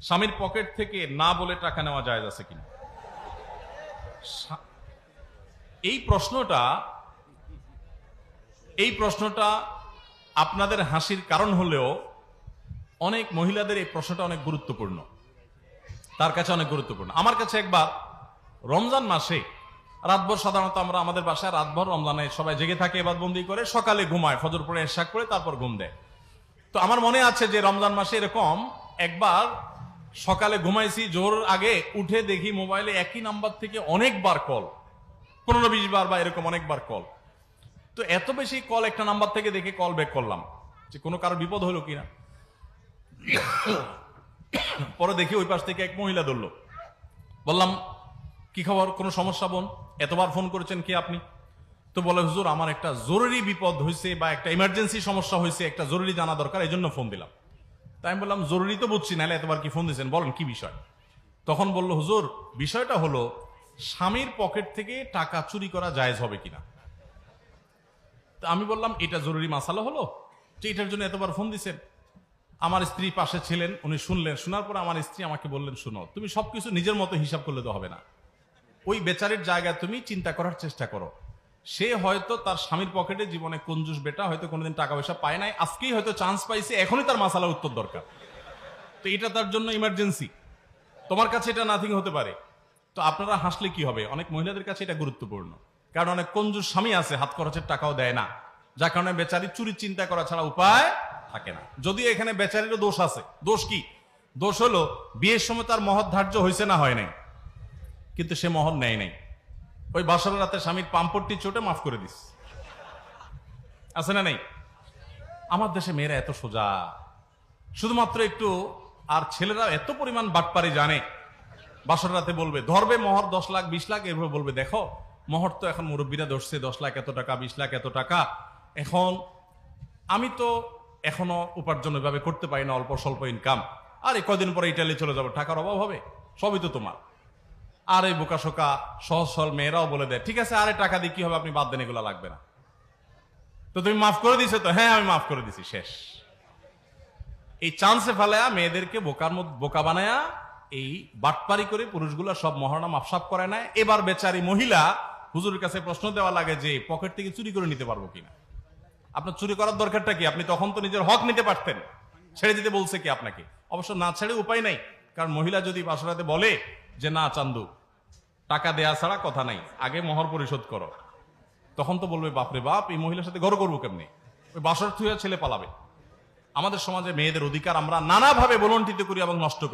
স্বামীর পকেট থেকে না বলে টাকা নেওয়া জায়েজ আছে কিনা? এই প্রশ্নটা আপনাদের হাসির কারণ হলেও অনেক মহিলাদের এই প্রশ্নটা অনেক গুরুত্বপূর্ণ, তার কাছে অনেক গুরুত্বপূর্ণ। আমার কাছে একবার রমজান মাসে রাতভর, সাধারণত আমরা আমাদের বাসায় রাতভর রমজানে সবাই জেগে থাকে, ইবাদতবন্দি করে, সকালে ঘুমায়, ফজর পড়ে ইশা করে তারপর ঘুম দেয়। তো আমার মনে আছে যে রমজান মাসে এরকম একবার সকালে ঘুমাইছি, জোর আগে উঠে দেখি মোবাইলে একই নাম্বার থেকে অনেকবার কল, 15-20 বার বা এরকম অনেকবার কল। তো এত বেশি কল একটা নাম্বার থেকে দেখে কল ব্যাক করলাম যে কোনো কারো বিপদ হলো কিনা। পরে দেখি ওই পাশ থেকে এক মহিলা ধরলো। বললাম, কি খবর, কোনো সমস্যা বোন? এতবার ফোন করেছেন, কে আপনি? তো বলে, হুজুর আমার একটা জরুরি বিপদ হয়েছে বা একটা ইমার্জেন্সি সমস্যা হয়েছে, একটা জরুরি জানা দরকার, এই জন্য ফোন দিলাম। তাই আমি বললাম, জরুরি তো বুঝছি, নাহলে এতবার কি ফোন দিয়েছেন, বলেন কি বিষয়। তখন বলল, হুজুর বিষয়টা হলো স্বামীর পকেট থেকে টাকা চুরি করা জায়েজ হবে কিনা। তো আমি বললাম, এটা জরুরি মাসালা হলো যে এটার জন্য এতবার ফোন দিছেন? আমার স্ত্রী পাশে ছিলেন, উনি শুনলেন। শোনার পর আমার স্ত্রী আমাকে বললেন, শুনো, তুমি সবকিছু নিজের মতো হিসাব করলে তো হবে না, ওই বেচারির জায়গায় তুমি চিন্তা করার চেষ্টা করো। সে হয়তো তার স্বামীর পকেটে জীবনে কঞ্জুস বেটা, হয়তো কোনোদিন টাকা পয়সা পায় নাই, আজকেই হয়তো চান্স পাইছে, এখনই তার মাসালার উত্তর দরকার। তো এটা তার জন্য ইমার্জেন্সি, তোমার কাছে এটা নাথিং হতে পারে। তো আপনারা হাসলে কি হবে, অনেক মহিলাদের কাছে এটা গুরুত্বপূর্ণ, কারণ অনেক কঞ্জুস স্বামী আছে, হাত খরচের টাকাও দেয় না, যার কারণে বেচারি চুরির চিন্তা করা ছাড়া উপায় থাকে না। যদিও এখানে বেচারিরও দোষ আছে। দোষ কি? দোষ হলো বিয়ের সময় তার মহর ধার্য হয়েছে না হয় নাই, কিন্তু সে মহর নেয় নাই। ওই বাসর রাতে স্বামীর পাম্পট্টি চোটে মাফ করে দিস, আছে না নেই? আমার দেশে মেয়েরা এত সোজা, শুধুমাত্র একটু। আর ছেলেরা এত পরিমাণ বাটপারি জানে, বাসর রাতে বলবে, ধরবে মহর 10 লাখ 20 লাখ, এভাবে বলবে, দেখো মহর তো এখন মুরব্বীরা ধরছে 10 লাখ এত টাকা, 20 লাখ এত টাকা, এখন আমি তো এখনো উপার্জন ওইভাবে করতে পারি না, অল্প স্বল্প ইনকাম, আর এই কদিন পরে ইটালি চলে যাবো, টাকার অভাব হবে, সবই তো তোমার। আর এই বোকাশোকা সহজ সরল মেয়েরাও বলে দেয়, ঠিক আছে, আরে টাকা দিয়ে কি হবে, আপনি বাদ দেন, এগুলো লাগবে না। তো তুমি মাফ করে দিছো তো? হ্যাঁ আমি মাফ করে দিছি, শেষ। এই চান্সে ফেলায়া মেয়েদেরকে বোকা বানায়া এই বাটপারি করে পুরুষগুলা সব মহারণা মাফসাফ করে নেয়। এবার বেচারি মহিলা হুজুরের কাছে প্রশ্ন দেওয়া লাগে যে পকেট থেকে চুরি করে নিতে পারবো কিনা। আপনার চুরি করার দরকারটা কি? আপনি তখন তো নিজের হক নিতে পারতেন, ছেড়ে দিতে বলছে কি আপনাকে? অবশ্য না ছেড়ে উপায় নাই, কারণ মহিলা যদি বাসরাতে বলে যে না চান্দু, টাকা দেয়া ছাড়া কথা নাই, আগে মহর পরিশোধ করো, তখন তো বলবে, বাপরে বাপ, এই মহিলার সাথে ঘর করবো কেমনি, ওই বাসর থুয়া ছেলে পালাবে। আমাদের সমাজে মেয়েদের অধিকার আমরা নানাভাবে বলন্টিত করি এবং নষ্ট করি।